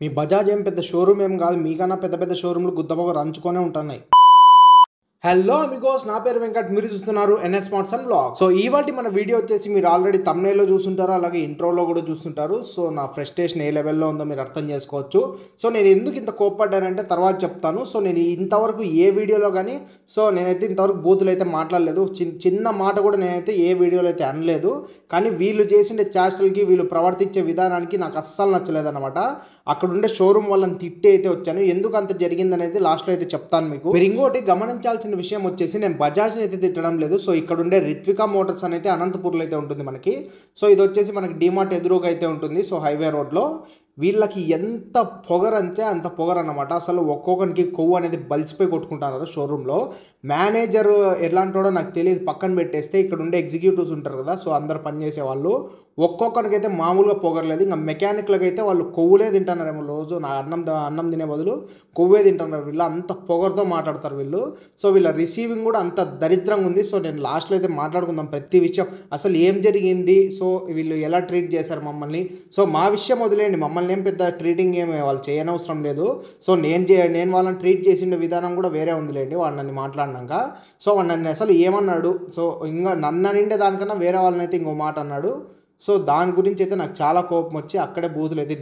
మీ బజాజ్ ఏం పెద్ద షోరూమ్ ఏం కాదు, మీకన్నా పెద్ద పెద్ద షోరూమ్లు గుద్దపొగ రంచుకొనే ఉంటున్నాయి. హలో అమిగోస్, నా పేరు వెంకట్, మీరు చూస్తున్నారు NS smarts and blogs. So ఇవాళ మన వీడియో వచ్చేసి మీరు ఆల్రెడీ థంబ్నెయిల్లో చూస్తుంటారు, అలాగే ఇంట్రోలో కూడా చూస్తుంటారు. సో నా ఫ్రస్ట్రేషన్ ఏ లెవెల్లో ఉందో మీరు అర్థం చేసుకోవచ్చు. సో నేను ఎందుకు ఇంత కోప్పడ్డానంటే తర్వాత చెప్తాను. సో నేను ఇంతవరకు ఏ వీడియోలో కానీ నేనైతే ఇంతవరకు బూతులు అయితే మాట్లాడలేదు. చిన్న మాట కూడా నేనైతే ఏ వీడియోలో అయితే అనలేదు. కానీ వీళ్ళు చేసిన చేష్టలకి, వీళ్ళు ప్రవర్తించే విధానానికి నాకు అస్సలు నచ్చలేదన్నమాట. అక్కడ ఉండే షోరూమ్ వాళ్ళని తిట్టి అయితే వచ్చాను. ఎందుకు అంత జరిగిందనేది లాస్ట్లో అయితే చెప్తాను మీకు. మీరు ఇంకోటి గమనించాల్సిన విషయం వచ్చేసి, నేను బజాజ్ని అయితే తిట్టడం లేదు. సో ఇక్కడ ఉండే రిత్వికా మోటార్స్ అనేది అనంతపూర్లో అయితే ఉంటుంది మనకి. సో ఇది వచ్చేసి మనకి డిమార్ట్ ఎదురుగా అయితే ఉంటుంది. సో హైవే రోడ్లో వీళ్ళకి ఎంత పొగరంటే అంత పొగరన్నమాట. అసలు ఒక్కొక్కరికి కొవ్వు అనేది బలిసిపోయి కొట్టుకుంటున్నారు షోరూంలో. మేనేజర్ ఎలాంటోడో నాకు తెలియదు, పక్కన పెట్టేస్తే ఇక్కడ ఉండే ఎగ్జిక్యూటివ్స్ ఉంటారు కదా, సో అందరు పనిచేసే వాళ్ళు ఒక్కొక్కరికి అయితే మామూలుగా పొగరలేదు. ఇంకా మెకానిక్లకు అయితే వాళ్ళు కొవ్వులే తింటున్నారేమో. రోజు నా అన్నం తినే బదులు కొవ్వే తింటున్నారు వీళ్ళు, అంత పొగరుతో మాట్లాడతారు వీళ్ళు. సో వీళ్ళ రిసీవింగ్ కూడా అంత దరిద్రంగా ఉంది. సో నేను లాస్ట్లో అయితే మాట్లాడుకుందాం ప్రతి విషయం, అసలు ఏం జరిగింది, సో వీళ్ళు ఎలా ట్రీట్ చేశారు మమ్మల్ని. సో మా విషయం వదిలేయండి, మమ్మల్ని ఏం పెద్ద ట్రీటింగ్ ఏమి వాళ్ళు చేయనవసరం లేదు. సో నేను వాళ్ళని ట్రీట్ చేసిన విధానం కూడా వేరే ఉందిలేండి. వాడు నన్ను మాట్లాడినాక, సో వాడు నన్ను అసలు ఏమన్నాడు, సో ఇంకా నన్ను నిండే దానికన్నా వేరే వాళ్ళని అయితే ఇంకో మాట అన్నాడు. సో దాని గురించి అయితే నాకు చాలా కోపం వచ్చి అక్కడే బూతులు అయితే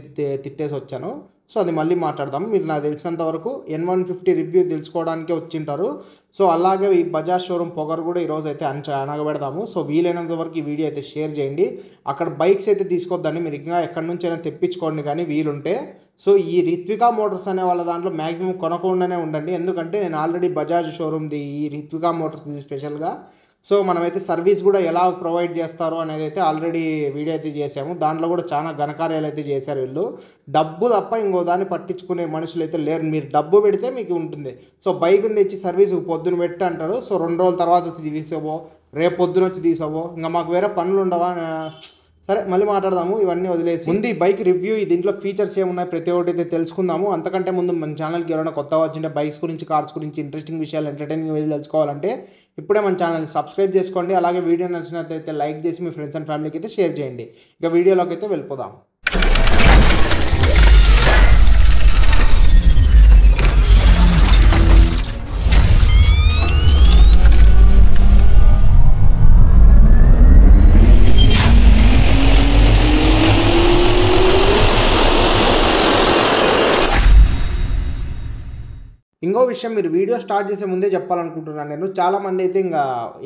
తిట్టేసి వచ్చాను. సో అది మళ్ళీ మాట్లాడదాం. మీరు నాకు తెలిసినంత వరకు N150 రివ్యూ తెలుసుకోవడానికే వచ్చింటారు. సో అలాగే ఈ బజాజ్ షోరూమ్ పొగరు కూడా ఈరోజు అయితే అనగబెడదాము. సో వీలైనంత వరకు ఈ వీడియో అయితే షేర్ చేయండి. అక్కడ బైక్స్ అయితే తీసుకోవద్దండి, మీరు ఇంకా ఎక్కడి నుంచి అయినా తెప్పించుకోండి కానీ వీలుంటే. సో ఈ రిత్వికా మోటార్స్ అనే వాళ్ళ దాంట్లో మ్యాక్సిమం కొనకుండానే ఉండండి. ఎందుకంటే నేను ఆల్రెడీ బజాజ్ షోరూమ్ది ఈ రిత్వికా మోటార్స్ స్పెషల్గా సో మనమైతే సర్వీస్ కూడా ఎలా ప్రొవైడ్ చేస్తారో అనేది అయితే ఆల్రెడీ వీడియో అయితే చేసాము. దాంట్లో కూడా చాలా ఘనకార్యాలు అయితే చేశారు వీళ్ళు. డబ్బు తప్ప ఇంకో దాన్ని పట్టించుకునే మనుషులు అయితే లేరు. మీరు డబ్బు పెడితే మీకు ఉంటుంది. సో బైక్ని తెచ్చి సర్వీస్ పొద్దున పెట్టి అంటారు. సో 2 రోజుల తర్వాత తీసుకోబో, రేపు పొద్దున వచ్చి తీసుకోబో, ఇంకా మాకు వేరే పనులు ఉండవా. సరే మళ్ళీ మాట్లాడదాము, ఇవన్నీ వదిలేసి ముందు ఈ బైక్ రివ్యూ, దీంట్లో ఫీచర్స్ ఏమున్నాయి ప్రతి ఒక్కటి అయితే తెలుసుకుందాము. అంతకంటే ముందు మన ఛానల్కి ఎవరైనా కొత్తగా వచ్చింటే బైక్స్ గురించి, కార్స్ గురించి ఇంట్రెస్టింగ్ విషయాలు, ఎంటర్టైనింగ్ విషయాలు తెలుసుకోవాలంటే ఇప్పుడే మన ఛానల్ని సబ్స్క్రైబ్ చేసుకోండి. అలాగే వీడియో నచ్చినట్లయితే లైక్ చేసి మీ ఫ్రెండ్స్ అండ్ ఫ్యామిలీకి అయితే షేర్ చేయండి. ఇక వీడియోలోకి అయితే వెళ్ళిపోదాం. ఇంకో విషయం, మీరు వీడియో స్టార్ట్ చేసే ముందే చెప్పాలనుకుంటున్నాను నేను. చాలామంది అయితే ఇంకా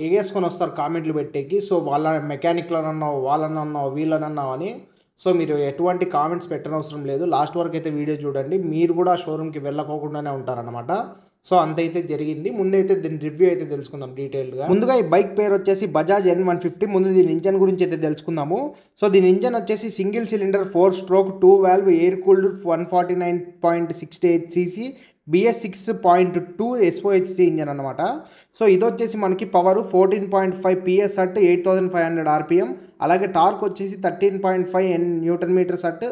ఎగేసుకొని వస్తారు కామెంట్లు పెట్టేకి. సో వాళ్ళ మెకానిక్లనన్నావు, వాళ్ళనన్నావు, వీళ్ళనన్నావు అని. సో మీరు ఎటువంటి కామెంట్స్ పెట్టనవసరం లేదు. లాస్ట్ వరకు అయితే వీడియో చూడండి. మీరు కూడా షోరూమ్కి వెళ్ళకోకుండానే ఉంటారనమాట. సో అంతైతే జరిగింది. ముందైతే దీని రివ్యూ అయితే తెలుసుకుందాం డీటెయిల్గా. ముందుగా ఈ బైక్ పేరు వచ్చేసి బజాజ్ N150. ముందు దీని ఇంజన్ గురించి అయితే తెలుసుకుందాము. సో దీని ఇంజన్ వచ్చేసి single cylinder 4-stroke 2 valve air cooled 149.68 cc BS 6.2 SOHC engine అనమాట. సో ఇది వచ్చేసి మనకి పవర్ 14.5 PS అట్ 8500 RPM, అలాగే టార్క్ వచ్చేసి 13.5 Nm అట్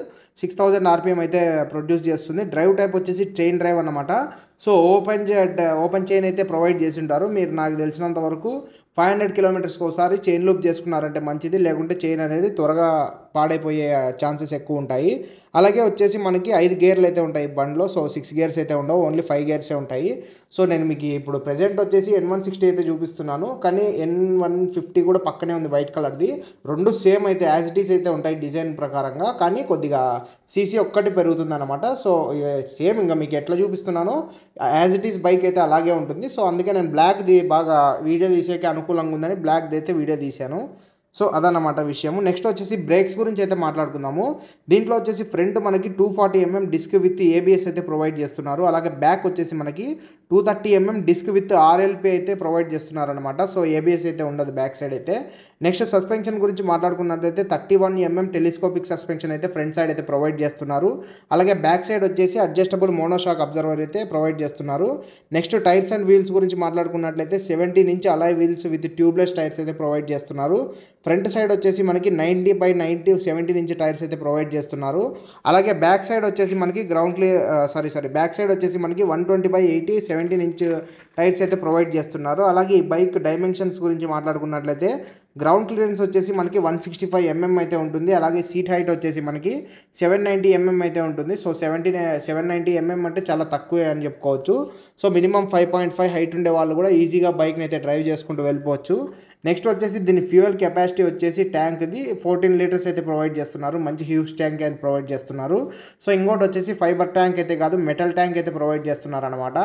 6000 RPM అయితే ప్రొడ్యూస్ చేస్తుంది. డ్రైవ్ టైప్ వచ్చేసి ట్రైన్ డ్రైవ్ అనమాట. సో ఓపెన్ చైన్ అయితే ప్రొవైడ్ చేసి ఉంటారు. మీరు నాకు తెలిసినంత వరకు 500 కిలోమీటర్స్కి ఒకసారి చైన్ లూప్ చేసుకున్నారంటే మంచిది, లేకుంటే చైన్ అనేది త్వరగా పాడైపోయే ఛాన్సెస్ ఎక్కువ ఉంటాయి. అలాగే వచ్చేసి మనకి 5 గేర్లు అయితే ఉంటాయి బండ్లో. సో 6 గేర్స్ అయితే ఉండవు, ఓన్లీ 5 గేర్సే ఉంటాయి. సో నేను మీకు ఇప్పుడు ప్రెజెంట్ వచ్చేసి N160 అయితే చూపిస్తున్నాను, కానీ N150 కూడా పక్కనే ఉంది వైట్ కలర్ది. రెండు సేమ్ అయితే యాజ్ ఇట్ ఈస్ అయితే ఉంటాయి డిజైన్ ప్రకారంగా, కానీ కొద్దిగా సీసీ ఒక్కటి పెరుగుతుంది అనమాట. సో సేమ్ ఇంకా మీకు ఎట్లా చూపిస్తున్నానో యాజ్ ఇట్ ఈస్ బైక్ అయితే అలాగే ఉంటుంది. సో అందుకే నేను బ్లాక్ది బాగా వీడియో తీసేకి అనుకూలంగా ఉందని బ్లాక్ది అయితే వీడియో తీశాను. సో అదన్నమాట విషయము. నెక్స్ట్ వచ్చేసి బ్రేక్స్ గురించి అయితే మాట్లాడుకుందాము. దీంట్లో వచ్చేసి ఫ్రంట్ మనకి 240 mm డిస్క్ విత్ ABS అయితే ప్రొవైడ్ చేస్తున్నారు. అలాగే బ్యాక్ వచ్చేసి మనకి 230 mm డిస్క్ విత్ RLP అయితే ప్రొవైడ్ చేస్తున్నారు అనమాట. సో ABS అయితే ఉండదు బ్యాక్ సైడ్ అయితే. నెక్స్ట్ సస్పెన్షన్ గురించి మాట్లాడుకున్నట్లయితే 31 mm టెలిస్కోపిక్ సస్పెన్షన్ అయితే ఫ్రంట్ సైడ్ అయితే ప్రొవైడ్ చేస్తున్నారు. అలాగే బ్యాక్ సైడ్ వచ్చేసి అడ్జస్టబుల్ మోనోషాక్ అబ్జర్వర్ అయితే ప్రొవైడ్ చేస్తున్నారు. నెక్స్ట్ టైర్స్ అండ్ వీల్స్ గురించి మాట్లాడుకున్నట్లయితే 17 inch alloy wheels with tubeless tyres అయితే ప్రొవైడ్ చేస్తున్నారు. ఫ్రంట్ సైడ్ వచ్చేసి మనకి 90/90 17 ఇంచ్ టైర్స్ అయితే ప్రొవైడ్ చేస్తున్నారు. అలాగే బ్యాక్ సైడ్ వచ్చేసి మనకి బ్యాక్ సైడ్ వచ్చేసి మనకి 120/80 17 ఇంచ్ టైర్స్ అయితే ప్రొవైడ్ చేస్తున్నారు. అలాగే ఈ బైక్ డైమెన్షన్స్ గురించి మాట్లాడుకున్నట్లయితే గ్రౌండ్ క్లియరెన్స్ వచ్చేసి మనకి 165 mm అయితే ఉంటుంది. అలాగే సీట్ హైట్ వచ్చేసి మనకి 790 mm అయితే ఉంటుంది. సో 790 mm అంటే చాలా తక్కువే అని చెప్పుకోవచ్చు. సో మినిమం 5.5 హైట్ ఉండే వాళ్ళు కూడా ఈజీగా బైక్ని అయితే డ్రైవ్ చేసుకుంటూ వెళ్ళిపోవచ్చు. నెక్స్ట్ వచ్చేసి దీని ఫ్యూయల్ కెపాసిటీ వచ్చేసి ట్యాంక్ది 14 లీటర్స్ అయితే ప్రొవైడ్ చేస్తున్నారు. మంచి హ్యూజ్ ట్యాంక్ అయితే ప్రొవైడ్ చేస్తున్నారు. సో ఇంకోటి వచ్చేసి ఫైబర్ ట్యాంక్ అయితే కాదు, మెటల్ ట్యాంక్ అయితే ప్రొవైడ్ చేస్తున్నారు అనమాట.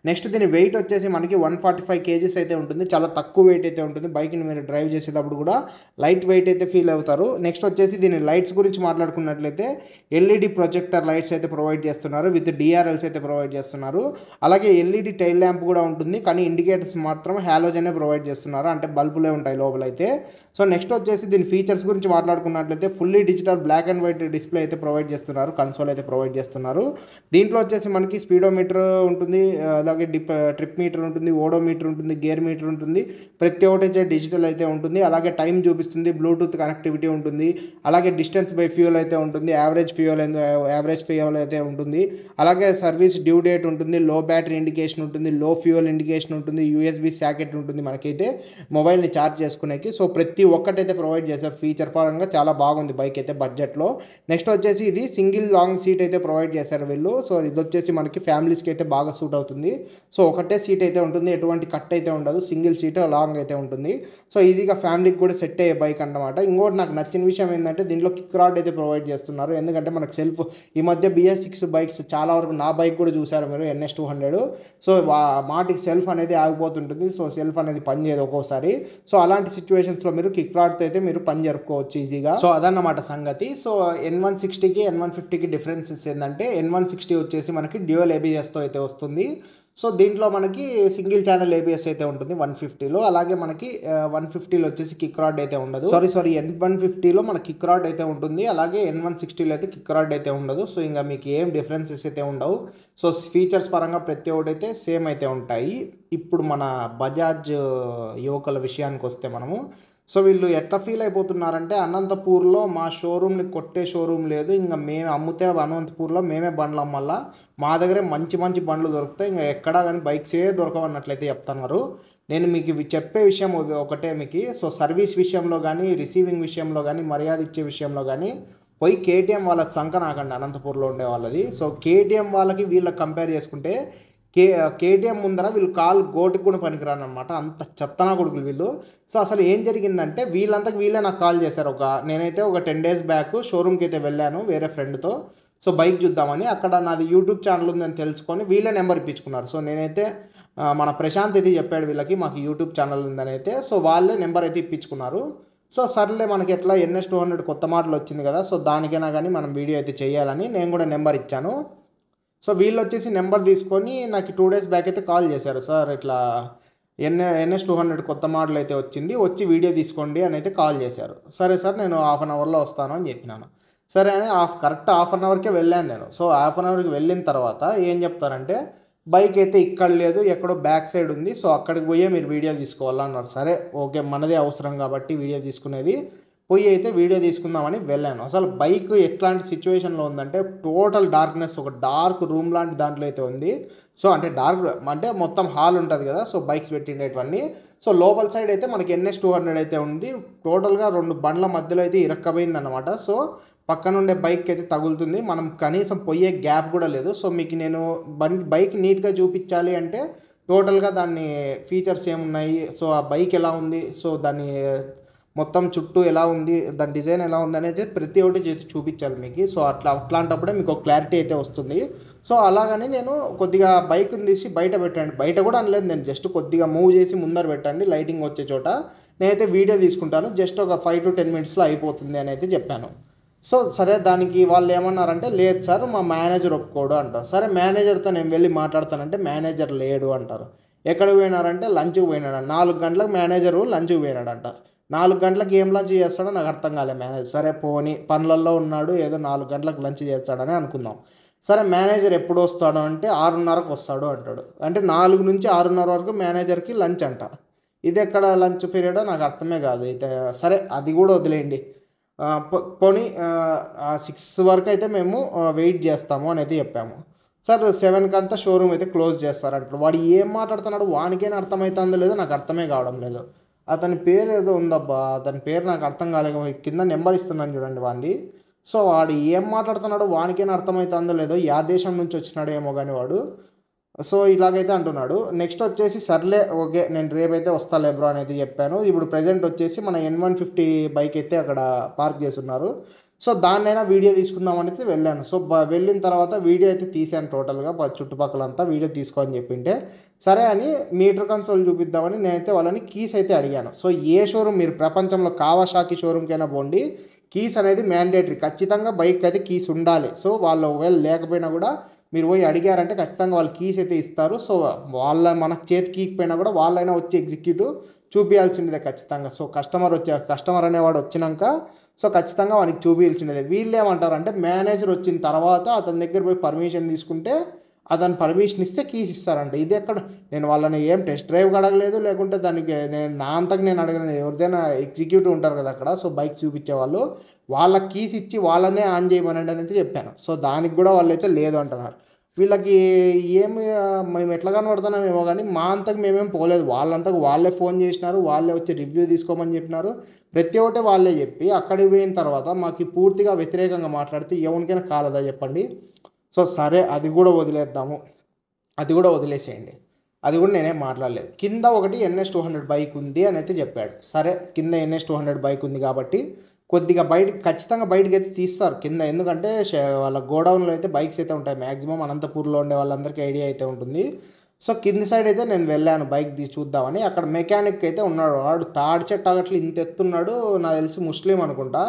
నెక్స్ట్ దీని వెయిట్ వచ్చేసి మనకి 145 kgs అయితే ఉంటుంది. చాలా తక్కువ వెయిట్ అయితే ఉంటుంది. బైక్ని మీరు డ్రైవ్ చేసేటప్పుడు కూడా లైట్ వెయిట్ అయితే ఫీల్ అవుతారు. నెక్స్ట్ వచ్చేసి దీని లైట్స్ గురించి మాట్లాడుకున్నట్లయితే ఎల్ఈడి ప్రొజెక్టర్ లైట్స్ అయితే ప్రొవైడ్ చేస్తున్నారు. విత్ డిఆర్ఎల్స్ అయితే ప్రొవైడ్ చేస్తున్నారు. అలాగే ఎల్ఈడి టైల్ ల్యాంప్ కూడా ఉంటుంది, కానీ ఇండికేటర్స్ మాత్రం హాలోజనే ప్రొవైడ్ చేస్తున్నారు, అంటే బల్బులే ఉంటాయి లోపలైతే. సో నెక్స్ట్ వచ్చేసి దీని ఫీచర్స్ గురించి మాట్లాడుకున్నట్లయితే fully digital black and white display అయితే ప్రొవైడ్ చేస్తున్నారు, కన్సోల్ అయితే ప్రొవైడ్ చేస్తున్నారు. దీంట్లో వచ్చేసి మనకి స్పీడోమీటర్ ఉంటుంది, అలాగే ట్రిప్ మీటర్ ఉంటుంది, ఓడోమీటర్ ఉంటుంది, గేర్ మీటర్ ఉంటుంది. ప్రతి ఒక్కటి అయితే డిజిటల్ అయితే ఉంటుంది. అలాగే టైం చూపిస్తుంది, బ్లూటూత్ కనెక్టివిటీ ఉంటుంది, అలాగే డిస్టెన్స్ బై ఫ్యూయల్ అయితే ఉంటుంది, యావరేజ్ ఫ్యూయల్ అయితే ఉంటుంది. అలాగే సర్వీస్ డ్యూ డేట్ ఉంటుంది, లో బ్యాటరీ ఇండికేషన్ ఉంటుంది, లో ఫ్యూయల్ ఇండికేషన్ ఉంటుంది, యూఎస్బి సాకెట్ ఉంటుంది మనకైతే మొబైల్ని ఛార్జ్ చేసుకునేకి. సో ప్రతి ఒక్కటైతే ప్రొవైడ్ చేశారు. ఫీచర్ పరంగా చాలా బాగుంది బైక్ అయితే బడ్జెట్లో. నెక్స్ట్ వచ్చేసి ఇది సింగిల్ లాంగ్ సీట్ అయితే ప్రొవైడ్ చేశారు వీళ్ళు. సో ఇది వచ్చేసి మనకి ఫ్యామిలీస్కి అయితే బాగా సూట్ అవుతుంది. సో ఒకటే సీట్ అయితే ఉంటుంది, ఎటువంటి కట్ అయితే ఉండదు, సింగిల్ సీట్ లాంగ్ అయితే ఉంటుంది. సో ఈజీగా ఫ్యామిలీకి కూడా సెట్ అయ్యే బైక్ అన్నమాట. ఇంకోటి నాకు నచ్చిన విషయం ఏంటంటే దీంట్లో కిక్ రాడ్ అయితే ప్రొవైడ్ చేస్తున్నారు. ఎందుకంటే మనకు సెల్ఫ్ ఈ మధ్య BS6 బైక్స్ చాలా వరకు, నా బైక్ కూడా చూసారు మీరు NS200, సో మాటికి సెల్ఫ్ అనేది ఆగిపోతుంటుంది. సో సెల్ఫ్ అనేది పనిచేయదు ఒక్కోసారి. సో అలాంటి సిచ్యువేషన్స్లో మీరు కిక్ రాడ్తో అయితే మీరు పని జరుపుకోవచ్చు ఈజీగా. సో అదన్నమాట సంగతి. సో N160కి N150కి డిఫరెన్సెస్ ఏంటంటే N160 వచ్చేసి మనకి డ్యూయల్ ABSతో అయితే వస్తుంది. సో దీంట్లో మనకి సింగిల్ ఛానల్ ABS అయితే ఉంటుంది 150లో. అలాగే మనకి 150లో వచ్చేసి కిక్ రాడ్ అయితే ఉండదు. సారీ N150లో మన కిక్ రాడ్ అయితే ఉంటుంది. అలాగే N160లో అయితే కిక్ రాడ్ అయితే ఉండదు. సో ఇంకా మీకు ఏం డిఫరెన్సెస్ అయితే ఉండవు. సో ఫీచర్స్ పరంగా ప్రతి ఒక్కటి అయితే సేమ్ అయితే ఉంటాయి. ఇప్పుడు మన బజాజ్ యువకుల విషయానికి వస్తే మనము, సో వీళ్ళు ఎట్లా ఫీల్ అయిపోతున్నారంటే అనంతపూర్లో మా షోరూమ్ని కొట్టే షోరూమ్ లేదు, ఇంకా మేము అమ్మితే అనంతపూర్లో మేమే బండ్లు అమ్మల్లా, మా దగ్గరే మంచి మంచి బండ్లు దొరుకుతాయి, ఇంకా ఎక్కడా కానీ బైక్సే దొరకవన్నట్లయితే చెప్తున్నారు. నేను మీకు చెప్పే విషయం ఒకటే మీకు, సో సర్వీస్ విషయంలో కానీ, రిసీవింగ్ విషయంలో కానీ, మర్యాద ఇచ్చే విషయంలో కానీ పోయి KTM వాళ్ళ సంక నాకండి అనంతపూర్లో ఉండే వాళ్ళది. సో KTM వాళ్ళకి వీళ్ళకి కంపేర్ చేసుకుంటే KTM ముందర వీళ్ళు కాలు గోటికి కూడా పనికిరాను అనమాట, అంత చెత్తనా కొడుకులు వీళ్ళు. సో అసలు ఏం జరిగిందంటే వీళ్ళంతకు వీళ్ళే నాకు కాల్ చేశారు. నేనైతే ఒక 10 days బ్యాక్ షోరూమ్కి అయితే వెళ్ళాను వేరే ఫ్రెండ్తో. సో బైక్ చూద్దామని, అక్కడ నాది యూట్యూబ్ ఛానల్ ఉందని తెలుసుకొని వీళ్ళే నెంబర్ ఇప్పించుకున్నారు. సో నేనైతే మన ప్రశాంత్ అయితే చెప్పాడు వీళ్ళకి మాకు యూట్యూబ్ ఛానల్ ఉందని అయితే. సో వాళ్ళే నెంబర్ అయితే ఇప్పించుకున్నారు. సో సర్లే మనకి ఎట్లా NS200 కొత్త మోడల్ వచ్చింది కదా, సో దానికైనా కానీ మనం వీడియో అయితే చేయాలని నేను కూడా నెంబర్ ఇచ్చాను. సో వీళ్ళు వచ్చేసి నెంబర్ తీసుకొని నాకు 2 days బ్యాక్ అయితే కాల్ చేశారు. సార్ ఇట్లా NS200 కొత్త మోడల్ అయితే వచ్చింది, వచ్చి వీడియో తీసుకోండి అని అయితే కాల్ చేశారు. సరే సార్ నేను హాఫ్ అన్ అవర్లో వస్తాను అని చెప్పినాను. సరే అని కరెక్ట్ హాఫ్ అన్ అవర్కే వెళ్ళాను నేను. సో హాఫ్ అన్ అవర్కి వెళ్ళిన తర్వాత ఏం చెప్తారంటే బైక్ అయితే ఇక్కడ లేదు, ఎక్కడో బ్యాక్ సైడ్ ఉంది, సో అక్కడికి పోయే మీరు వీడియో తీసుకోవాలన్నారు. సరే ఓకే, మనదే అవసరం కాబట్టి వీడియో తీసుకునేది, పోయి అయితే వీడియో తీసుకుందామని వెళ్ళాను. అసలు బైక్ ఎట్లాంటి సిచ్యువేషన్లో ఉందంటే టోటల్ డార్క్నెస్, ఒక డార్క్ రూమ్ లాంటి దాంట్లో అయితే ఉంది. సో అంటే డార్క్ అంటే మొత్తం హాల్ ఉంటుంది కదా, సో బైక్స్ పెట్టిండేటివన్నీ. సో లోపల సైడ్ అయితే మనకి NS200 అయితే ఉంది. టోటల్గా 2 బండ్ల మధ్యలో అయితే ఇరక్కబోయింది అనమాట. సో పక్కనుండే బైక్ అయితే తగులుతుంది, మనం కనీసం పోయే గ్యాప్ కూడా లేదు. సో మీకు నేను బైక్ నీట్గా చూపించాలి అంటే టోటల్గా దాన్ని ఫీచర్స్ ఏమున్నాయి, సో ఆ బైక్ ఎలా ఉంది, సో దాన్ని మొత్తం చుట్టూ ఎలా ఉంది, దాని డిజైన్ ఎలా ఉంది అనేది ప్రతి ఒక్కటి చేసి చూపించాలి మీకు. సో అట్లాంటప్పుడే మీకు ఒక క్లారిటీ అయితే వస్తుంది. సో అలాగని నేను కొద్దిగా బైక్ని తీసి బయట పెట్టండి, బయట కూడా అనలేదు నేను, జస్ట్ కొద్దిగా మూవ్ చేసి ముందర పెట్టండి లైటింగ్ వచ్చే చోట, నేనైతే వీడియో తీసుకుంటాను, జస్ట్ ఒక 5 to 10 minutesలో అయిపోతుంది అని అయితే చెప్పాను. సో సరే దానికి వాళ్ళు ఏమన్నారంటే లేదు సార్ మా మేనేజర్ ఒప్పుకోడు అంటారు. సరే మేనేజర్తో నేను వెళ్ళి మాట్లాడతానంటే మేనేజర్ లేడు అంటారు. ఎక్కడికి పోయినారంటే లంచ్కి పోయినాడు. 4 గంటలకు మేనేజరు లంచ్కి పోయినాడంట. 4 గంటలకు ఏం లంచ్ చేస్తాడో నాకు అర్థం కాలే మేనేజర్. సరే పోని పనులలో ఉన్నాడు, ఏదో 4 గంటలకు లంచ్ చేస్తాడని అనుకుందాం. సరే మేనేజర్ ఎప్పుడు వస్తాడు అంటే 6:30కు వస్తాడు అంటాడు. అంటే 4 నుంచి 6:30 వరకు మేనేజర్కి లంచ్ అంట. ఇది ఎక్కడ లంచ్ పీరియడో నాకు అర్థమే కాదు. అయితే సరే అది కూడా వదిలేయండి, పోనీ 6 వరకు అయితే మేము వెయిట్ చేస్తాము అని అయితే చెప్పాము. సార్ 7కి అంతా షోరూమ్ అయితే క్లోజ్ చేస్తారంటారు. వాడు ఏం మాట్లాడుతున్నాడు వానికైనా అర్థమవుతుందో లేదో నాకు అర్థమే కావడం లేదు. అతని పేరు ఏదో ఉందబ్బా, అతని పేరు నాకు అర్థం కాలేదు. కింద నెంబర్ ఇస్తున్నాను చూడండి వాడిది. సో వాడు ఏం మాట్లాడుతున్నాడో వానికేనా అర్థమవుతుందో లేదో, యా దేశం నుంచి వచ్చినాడో ఏమో కానీ వాడు. సో ఇలాగైతే అంటున్నాడు. నెక్స్ట్ వచ్చేసి సర్లే ఓకే నేను రేపైతే వస్తాలే బ్రో అనేది చెప్పాను. ఇప్పుడు ప్రజెంట్ వచ్చేసి మన N150 బైక్ అయితే అక్కడ పార్క్ చేసి ఉన్నారు. సో దాన్నైనా వీడియో తీసుకుందాం అనేది వెళ్ళాను. సో వెళ్ళిన తర్వాత వీడియో అయితే తీసాను టోటల్గా చుట్టుపక్కలంతా వీడియో తీసుకో అని చెప్పింటే సరే అని మీటర్ కన్సోల్ చూపిద్దామని నేనైతే వాళ్ళని కీస్ అయితే అడిగాను. సో ఏ షోరూమ్ మీరు ప్రపంచంలో కావాసాకి షోరూమ్కైనా పోండి, కీస్ అనేది మ్యాండేటరీ, ఖచ్చితంగా బైక్ అయితే కీస్ ఉండాలి. సో వాళ్ళు ఒకవేళ లేకపోయినా కూడా మీరు పోయి అడిగారంటే ఖచ్చితంగా వాళ్ళు కీస్ అయితే ఇస్తారు. సో వాళ్ళ మనకు చేతికి ఇకపోయినా కూడా వాళ్ళైనా వచ్చి ఎగ్జిక్యూటివ్ చూపించాల్సిందే ఖచ్చితంగా. సో కస్టమర్ అనేవాడు వచ్చినాక సో ఖచ్చితంగా వానికి చూపించాల్సిందే. వీళ్ళు ఏమంటారంటే మేనేజర్ వచ్చిన తర్వాత అతని దగ్గర పోయి పర్మిషన్ తీసుకుంటే అతను పర్మిషన్ ఇస్తే కీస్ ఇస్తారంట. ఇది ఎక్కడ, నేను వాళ్ళని ఏం టెస్ట్ డ్రైవ్ అడగలేదు, లేకుంటే దానికి నేను నా అంతకు నేను అడగలేదు. ఎవరిదైనా ఎగ్జిక్యూటివ్ ఉంటారు కదా అక్కడ, సో బైక్ చూపించే వాళ్ళు, వాళ్ళ కీస్ ఇచ్చి వాళ్ళనే ఆన్ చేయమనండి అని అయితే చెప్పాను. సో దానికి కూడా వాళ్ళైతే లేదు అంటున్నారు. వీళ్ళకి ఏమి మేము ఎట్లా కనబడుతున్నామేమో కానీ మా అంతకు మేమేం పోలేదు. వాళ్ళంతకు వాళ్ళే ఫోన్ చేసినారు, వాళ్ళే వచ్చి రివ్యూ తీసుకోమని చెప్పినారు. ప్రతి ఒక్కటే వాళ్ళే చెప్పి అక్కడికి పోయిన తర్వాత మాకు పూర్తిగా వ్యతిరేకంగా మాట్లాడితే ఎవరికైనా కాలదా చెప్పండి. సో సరే అది కూడా వదిలేద్దాము, అది కూడా వదిలేసేయండి, అది కూడా నేనేం మాట్లాడలేదు. కింద ఒకటి NS200 బైక్ ఉంది అని అయితే చెప్పాడు. సరే కింద NS200 బైక్ ఉంది కాబట్టి కొద్దిగా ఖచ్చితంగా బయటకి అయితే తీస్తారు కింద, ఎందుకంటే వాళ్ళ గోడౌన్లో అయితే బైక్స్ అయితే ఉంటాయి మ్యాక్సిమం. అనంతపూర్లో ఉండే వాళ్ళందరికీ ఐడియా అయితే ఉంటుంది. సో కింది సైడ్ అయితే నేను వెళ్ళాను బైక్ చూద్దామని. అక్కడ మెకానిక్ అయితే ఉన్నాడు. వాడు తాడి చెట్టు అగట్లు ఇంత ఎత్తున్నాడు, నాకు తెలిసి ముస్లిం అనుకుంటా.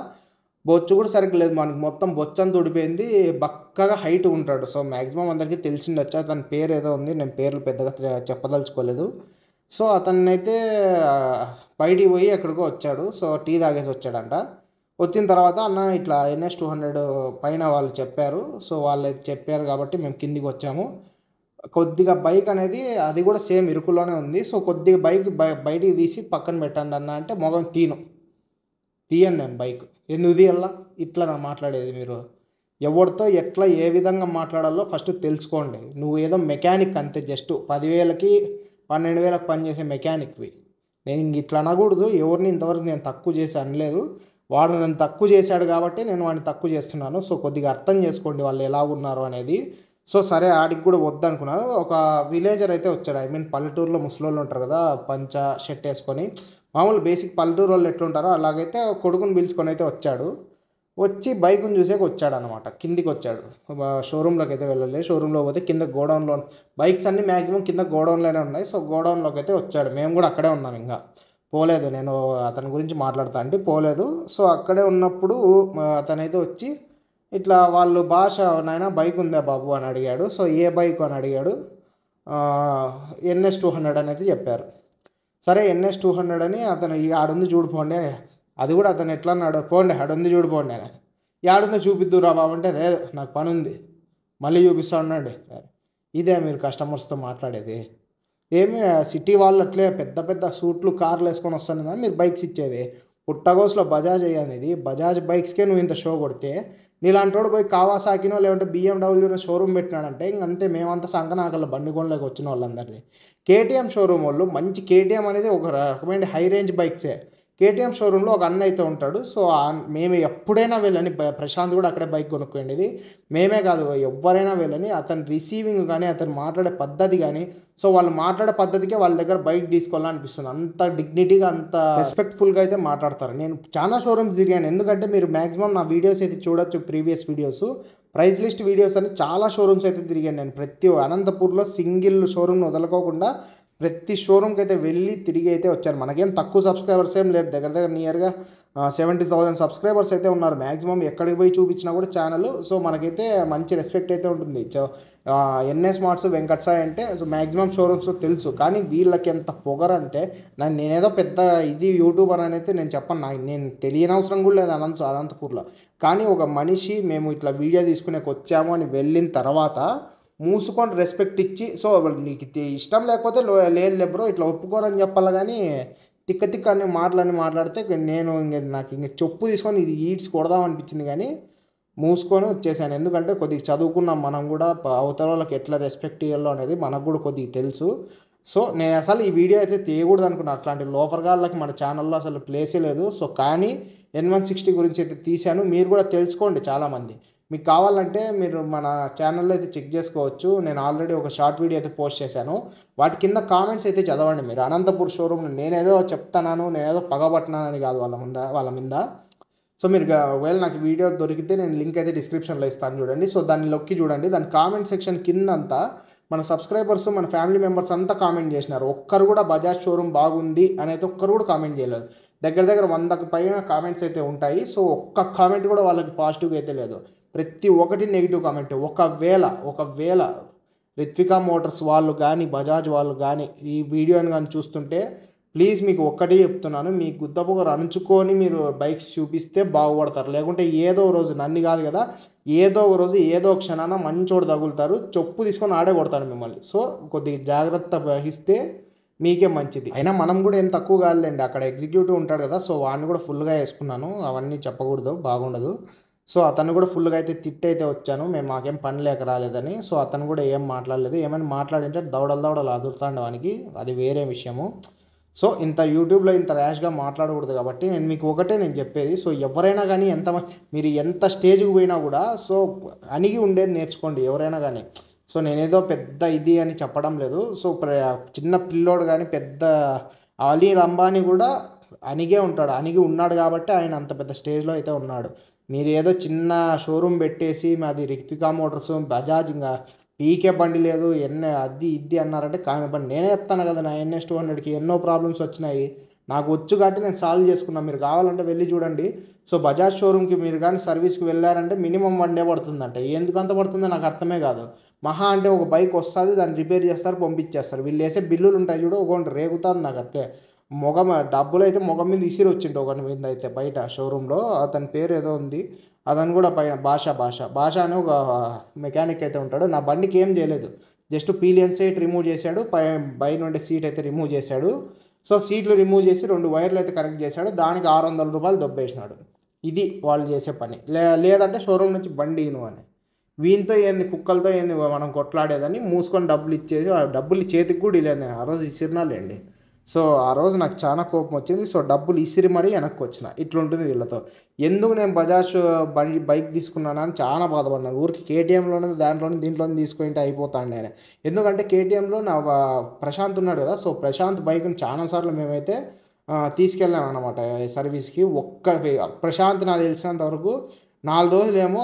బొచ్చు కూడా సరిగ్గా లేదు, మనకి మొత్తం బొచ్చంతా ఊడిపోయింది, బక్కగా హైట్ ఉంటాడు. సో మ్యాక్సిమం అందరికీ తెలిసిండొచ్చు. అతని పేరు ఏదో ఉంది, నేను పేర్లు పెద్దగా చెప్పదలుచుకోలేదు. సో అతన్నైతే బయటికి పోయి ఎక్కడికో వచ్చాడు. సో టీ తాగేసి వచ్చాడంట. వచ్చిన తర్వాత అన్న ఇట్లా NS200 పైన వాళ్ళు చెప్పారు. సో వాళ్ళు చెప్పారు కాబట్టి మేము కిందికి వచ్చాము. కొద్దిగా బైక్ అనేది అది కూడా సేమ్ ఇరుకులోనే ఉంది. సో కొద్దిగా బయటికి తీసి పక్కన పెట్టండి అన్న అంటే మొగం తీయను నేను బైక్. ఎందుకు తీయాలా? ఇట్లా నా మాట్లాడేది మీరు? ఎవరితో ఎట్లా ఏ విధంగా మాట్లాడాలో ఫస్ట్ తెలుసుకోండి. నువ్వు ఏదో మెకానిక్ అంతే, జస్ట్ 10,000కి 12,000కి పనిచేసే మెకానిక్వి. నేను ఇట్లా అనకూడదు, ఎవరిని ఇంతవరకు నేను తక్కువ చేసి అనలేదు. వాడు నన్ను తక్కువ చేశాడు కాబట్టి నేను వాడిని తక్కువ చేస్తున్నాను. సో కొద్దిగా అర్థం చేసుకోండి వాళ్ళు ఎలా ఉన్నారు అనేది. సో సరే ఆడికి కూడా వద్దనుకున్నాను. ఒక విలేజర్ అయితే వచ్చాడు, ఐ మీన్ పల్లెటూరులో ముసలోళ్ళు ఉంటారు కదా, పంచ షర్ట్ వేసుకొని, మామూలు బేసిక్ పల్లెటూరు వాళ్ళు ఎట్లుంటారో అలాగైతే కొడుకుని పిలుచుకొని అయితే వచ్చాడు. వచ్చి బైక్ని చూసేకి వచ్చాడు అనమాట. కిందికి వచ్చాడు, షోరూంలోకి అయితే వెళ్ళలేదు. షోరూంలో పోతే కింద గోడౌన్లో బైక్స్ అన్నీ మ్యాక్సిమం కింద గోడౌన్లోనే ఉన్నాయి. సో గోడౌన్లోకి అయితే వచ్చాడు. మేము కూడా అక్కడే ఉన్నాం, ఇంకా పోలేదు. నేను అతని గురించి మాట్లాడతా అంటే పోలేదు. సో అక్కడే ఉన్నప్పుడు అతనైతే వచ్చి ఇట్లా వాళ్ళు భాష, నాయన బైక్ ఉందా బాబు అని అడిగాడు. సో ఏ బైక్ అని అడిగాడు. NS200 అనేది చెప్పారు. సరే NS200 అని అతను ఆడుంది చూడిపోండి, అది కూడా అతను ఎట్లా అన్నాడు, పోండి ఆడుంది చూడిపోండి అని. ఆడుందో చూపిద్దురా బాబు అంటే లేదు నాకు పని ఉంది మళ్ళీ చూపిస్తా ఉండండి. ఇదే మీరు కస్టమర్స్తో మాట్లాడేది? ఏమి సిటీ వాళ్ళు అట్లే పెద్ద పెద్ద సూట్లు కార్లు వేసుకొని వస్తాను కానీ మీరు బైక్స్ ఇచ్చేది? పుట్టగోస్లో బజాజ్ అయ్యాది, బజాజ్ బైక్స్కే నువ్వు ఇంత షో కొడితే నీలాంటి వాడు పోయి కావాసాకినో లేదంటే BMW షోరూమ్ పెట్టినాడంటే ఇంకంతే, మేమంతా సంకనాకల బండి కొనలేక వచ్చిన వాళ్ళందరినీ. KTM షోరూమ్ వాళ్ళు మంచి, KTM అనేది ఒక రకమైన హై రేంజ్ బైక్సే. KTM షోరూంలో ఒక అన్న అయితే ఉంటాడు. సో మేము ఎప్పుడైనా వెళ్ళని, ప్రశాంత్ కూడా అక్కడే బైక్ కొనుక్కోండి. మేమే కాదు ఎవరైనా వెళ్ళని, అతని రిసీవింగ్ కానీ అతను మాట్లాడే పద్ధతి కానీ, సో వాళ్ళు మాట్లాడే పద్ధతికే వాళ్ళ దగ్గర బైక్ తీసుకోవాలనిపిస్తుంది. అంత డిగ్నిటీగా అంత రెస్పెక్ట్ఫుల్గా అయితే మాట్లాడతారు. నేను చాలా షోరూమ్స్ తిరిగాను, ఎందుకంటే మీరు మ్యాక్సిమం నా వీడియోస్ అయితే చూడొచ్చు, previous videos, price list videos అని చాలా షోరూమ్స్ అయితే తిరిగాను నేను. ప్రతి అనంతపూర్లో సింగిల్ షోరూమ్ని వదలకోకుండా ప్రతి షోరూమ్కి అయితే వెళ్ళి తిరిగి అయితే వచ్చారు. మనకేం తక్కువ సబ్స్క్రైబర్స్ ఏం లేరు, దగ్గర దగ్గర నియర్గా 70,000 సబ్స్క్రైబర్స్ అయితే ఉన్నారు మ్యాక్సిమం. ఎక్కడికి పోయి చూపించినా కూడా ఛానల్. సో మనకైతే మంచి రెస్పెక్ట్ అయితే ఉంటుంది. NS మార్ట్స్ వెంకట్ సాయి అంటే సో మ్యాక్సిమం షోరూమ్స్ తెలుసు. కానీ వీళ్ళకి ఎంత పొగరంటే, నేనేదో పెద్ద ఇది యూట్యూబర్ అని అయితే నేను చెప్పను, నేను తెలియని అవసరం కూడా లేదు అనంతపూర్లో. కానీ ఒక మనిషి మేము ఇట్లా వీడియో తీసుకునేకి వచ్చాము అని వెళ్ళిన తర్వాత మూసుకొని రెస్పెక్ట్ ఇచ్చి, సో నీకు ఇష్టం లేకపోతే లేదు బ్రో ఇట్లా ఒప్పుకోరని చెప్పాలి. కానీ తిక్క అన్ని మాట్లాడితే నేను నాకు చెప్పు తీసుకొని ఇది ఈడ్స్ కొడదాం అనిపించింది, కానీ మూసుకొని వచ్చేసాను. ఎందుకంటే కొద్దిగా చదువుకున్నాం మనం కూడా, అవతల వాళ్ళకి ఎట్లా రెస్పెక్ట్ ఇవ్వాలో అనేది మనకు కూడా కొద్దిగా తెలుసు. సో నేను అసలు ఈ వీడియో అయితే తీయకూడదు అనుకున్నాను, అట్లాంటి లోపరగాళ్ళకి మన ఛానల్లో అసలు ప్లేసే లేదు. సో కానీ N160 గురించి అయితే తీశాను. మీరు కూడా తెలుసుకోండి చాలామంది. మీకు కావాలంటే మీరు మన ఛానల్లో అయితే చెక్ చేసుకోవచ్చు. నేను ఆల్రెడీ ఒక షార్ట్ వీడియో అయితే పోస్ట్ చేశాను. వాటి కింద కామెంట్స్ అయితే చదవండి మీరు. అనంతపూర్ షోరూమ్ నేనేదో చెప్తున్నాను, నేనేదో పగబట్టినానని కాదు వాళ్ళ మీద. సో మీరు ఒకవేళ నాకు వీడియో దొరికితే నేను లింక్ అయితే డిస్క్రిప్షన్లో ఇస్తాను చూడండి. సో దాన్ని నొక్కి చూడండి. దాని కామెంట్ సెక్షన్ కిందంతా మన సబ్స్క్రైబర్స్, మన ఫ్యామిలీ మెంబర్స్ అంతా కామెంట్ చేసినారు. ఒక్కరు కూడా బజాజ్ షోరూమ్ బాగుంది అనేది ఒక్కరు కూడా కామెంట్ చేయలేదు. దగ్గర దగ్గర 100కి పైన కామెంట్స్ అయితే ఉంటాయి. సో ఒక్క కామెంట్ కూడా వాళ్ళకి పాజిటివ్గా అయితే లేదు. ప్రతి ఒక్కటి నెగిటివ్ కామెంట్. ఒకవేళ రిత్వికా మోటార్స్ వాళ్ళు కానీ బజాజ్ వాళ్ళు కానీ ఈ వీడియోని కానీ చూస్తుంటే ప్లీజ్ మీకు ఒక్కటే చెప్తున్నాను, మీ గుద్దపొగరు అణుచుకొని మీరు బైక్స్ చూపిస్తే బాగుపడతారు. లేకుంటే ఏదో రోజు నన్ను కాదు కదా, ఏదో ఒక రోజు ఏదో క్షణాన మంచోడు తగులుతారు, చొప్పు తీసుకొని ఆడే కొడతాడు మిమ్మల్ని. సో కొద్దిగా జాగ్రత్త వహిస్తే మీకే మంచిది. అయినా మనం కూడా ఏం తక్కువ కాదులేండి. అక్కడ ఎగ్జిక్యూటివ్ ఉంటాడు కదా, సో వాడిని కూడా ఫుల్గా వేసుకున్నాను. అవన్నీ చెప్పకూడదు, బాగుండదు. సో అతను కూడా ఫుల్గా అయితే తిట్టయితే వచ్చాను, మాకేం పని లేక రాలేదని. సో అతను కూడా ఏం మాట్లాడలేదు. ఏమైనా మాట్లాడింటే దౌడలు అదురుతాండి వానికి, అది వేరే విషయము. సో ఇంత యూట్యూబ్లో ఇంత ర్యాష్గా మాట్లాడకూడదు కాబట్టి నేను చెప్పేది. సో ఎవరైనా కానీ మీరు ఎంత స్టేజ్కి పోయినా కూడా సో అణిగి ఉండేది నేర్చుకోండి ఎవరైనా కానీ. సో నేనేదో పెద్ద ఇది అని చెప్పడం లేదు. సో చిన్న పిల్లోడు కానీ పెద్ద అనిల్ అంబానీ కూడా అణిగే ఉన్నాడు కాబట్టి ఆయన అంత పెద్ద స్టేజ్లో అయితే ఉన్నాడు. మీరు ఏదో చిన్న షోరూమ్ పెట్టేసి మాది రిత్వికా మోటార్స్, బజాజ్, ఇంకా పీకే బండి లేదు, అది ఇది అన్నారంటే కాని బండి. నేనే చెప్తాను కదా, నా NS200కి ఎన్నో ప్రాబ్లమ్స్ వచ్చినాయి, నాకు వచ్చు కాబట్టి నేను సాల్వ్ చేసుకున్నాను. మీరు కావాలంటే వెళ్ళి చూడండి. సో బజాజ్ షోరూమ్కి మీరు కానీ సర్వీస్కి వెళ్ళారంటే మినిమం 1 డే పడుతుందంట. ఎందుకంత పడుతుందో నాకు అర్థమే కాదు. మహా అంటే ఒక బైక్ వస్తుంది, దాన్ని రిపేర్ చేస్తారు, పంపించేస్తారు. వీళ్ళు వేసే బిల్లులు ఉంటాయి చూడు, ఒకటి రేగుతుంది నాకు అట్లే. డబ్బులు అయితే మొగం మీద ఇసిరి వచ్చిండు ఒకటి మీద అయితే బయట షోరూంలో. అతని పేరు ఏదో ఉంది, అతను కూడా పైన భాష అనే ఒక మెకానిక్ అయితే ఉంటాడు. నా బండికి ఏం చేయలేదు, జస్ట్ పీలియన్ సీట్ రిమూవ్ చేశాడు, పై నుండి సీట్ అయితే రిమూవ్ చేశాడు. సో సీట్లు రిమూవ్ చేసి 2 వైర్లు అయితే కనెక్ట్ చేశాడు, దానికి 600 రూపాయలు దొబ్బేసినాడు. ఇది వాళ్ళు చేసే పని. లేదంటే షోరూమ్ నుంచి బండి ఇను అని. వీనితో ఏంది, కుక్కలతో ఏంది మనం కొట్లాడేదని మూసుకొని డబ్బులు ఇచ్చేసి, డబ్బులు చేతికి కూడా లేదు. నేను ఆ రోజు ఇసిరినాలేండి. సో ఆ రోజు నాకు చాలా కోపం వచ్చింది. సో డబ్బులు ఇసిరి మరీ వెనక్కి వచ్చిన. ఇట్లుంటుంది వీళ్ళతో. ఎందుకు నేను బజాజ్ బైక్ తీసుకున్నాను అని చాలా బాధపడినాను. ఊరికి KTMలోనే దీంట్లోనే తీసుకుంటే అయిపోతాను నేను. ఎందుకంటే KTMలో నా ప్రశాంత్ ఉన్నాడు కదా, సో ప్రశాంత్ బైక్ని చాలాసార్లు మేమైతే తీసుకెళ్ళాను అనమాట సర్వీస్కి. ప్రశాంత్ నాకు తెలిసినంత వరకు 4 రోజులేమో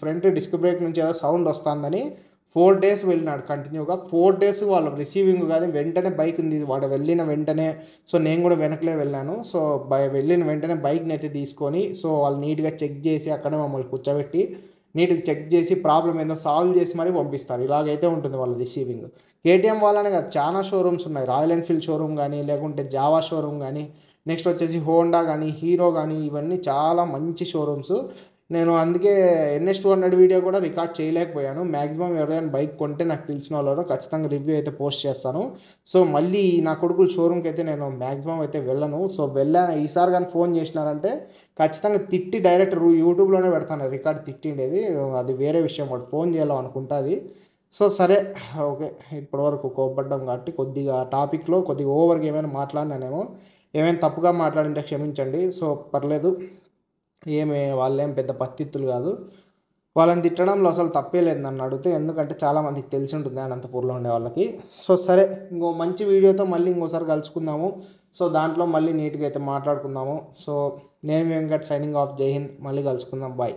ఫ్రంట్ డిస్క్ బ్రేక్ నుంచి ఏదో సౌండ్ వస్తుందని 4 డేస్ వెళ్ళినాడు కంటిన్యూగా. 4 డేస్ వాళ్ళు రిసీవింగ్ కాదు, వెంటనే బైక్ ఉంది వాడు వెళ్ళిన వెంటనే. సో నేను కూడా వెనకలే వెళ్ళాను. సో వెళ్ళిన వెంటనే బైక్ని అయితే తీసుకొని, సో వాళ్ళు నీట్గా చెక్ చేసి అక్కడే మమ్మల్ని కూర్చోబెట్టి నీట్గా చెక్ చేసి ప్రాబ్లం ఏందో సాల్వ్ చేసి మరీ పంపిస్తారు. ఇలాగైతే ఉంటుంది వాళ్ళ రిసీవింగ్. KTM వాళ్ళనే కాదు, చాలా షోరూమ్స్ ఉన్నాయి. రాయల్ ఎన్ఫీల్డ్ షోరూమ్ కానీ, లేకుంటే జావా షోరూమ్ కానీ, నెక్స్ట్ వచ్చేసి హోండా కానీ, హీరో కానీ, ఇవన్నీ చాలా మంచి షోరూమ్స్. నేను అందుకే NS200 వీడియో కూడా రికార్డ్ చేయలేకపోయాను. మ్యాక్సిమం ఎవరైనా బైక్ కొంటే నాకు తెలిసిన వాళ్ళు ఖచ్చితంగా రివ్యూ అయితే పోస్ట్ చేస్తాను. సో మళ్ళీ నా కొడుకుల షోరూమ్కి అయితే నేను మ్యాక్సిమం అయితే వెళ్ళను. సో ఈసారి కానీ ఫోన్ చేసినారంటే ఖచ్చితంగా తిట్టి డైరెక్ట్ యూట్యూబ్లోనే పెడతాను రికార్డ్ తిట్టిండేది. అది వేరే విషయం, వాడు ఫోన్ చేయాలి అనుకుంటుంది. సో సరే, ఓకే, ఇప్పటివరకు కోపడ్డాం కాబట్టి కొద్దిగా టాపిక్లో కొద్దిగా ఓవర్గా ఏమైనా మాట్లాడినానేమో, ఏమైనా తప్పుగా మాట్లాడింటే క్షమించండి. సో పర్లేదు, వాళ్ళేం పెద్ద పత్తిత్తులు కాదు. వాళ్ళని తిట్టడంలో అసలు తప్పే లేదు నన్ను అడిగితే, ఎందుకంటే చాలామందికి తెలిసి ఉంటుంది అనంతపూర్లో ఉండే వాళ్ళకి. సో సరే, ఇంకో మంచి వీడియోతో మళ్ళీ ఇంకోసారి కలుసుకుందాము. సో దాంట్లో మళ్ళీ నీట్గా అయితే మాట్లాడుకుందాము. సో నేను వెంకట్ సైనింగ్ ఆఫ్. జై హింద్. మళ్ళీ కలుసుకుందాం. బాయ్.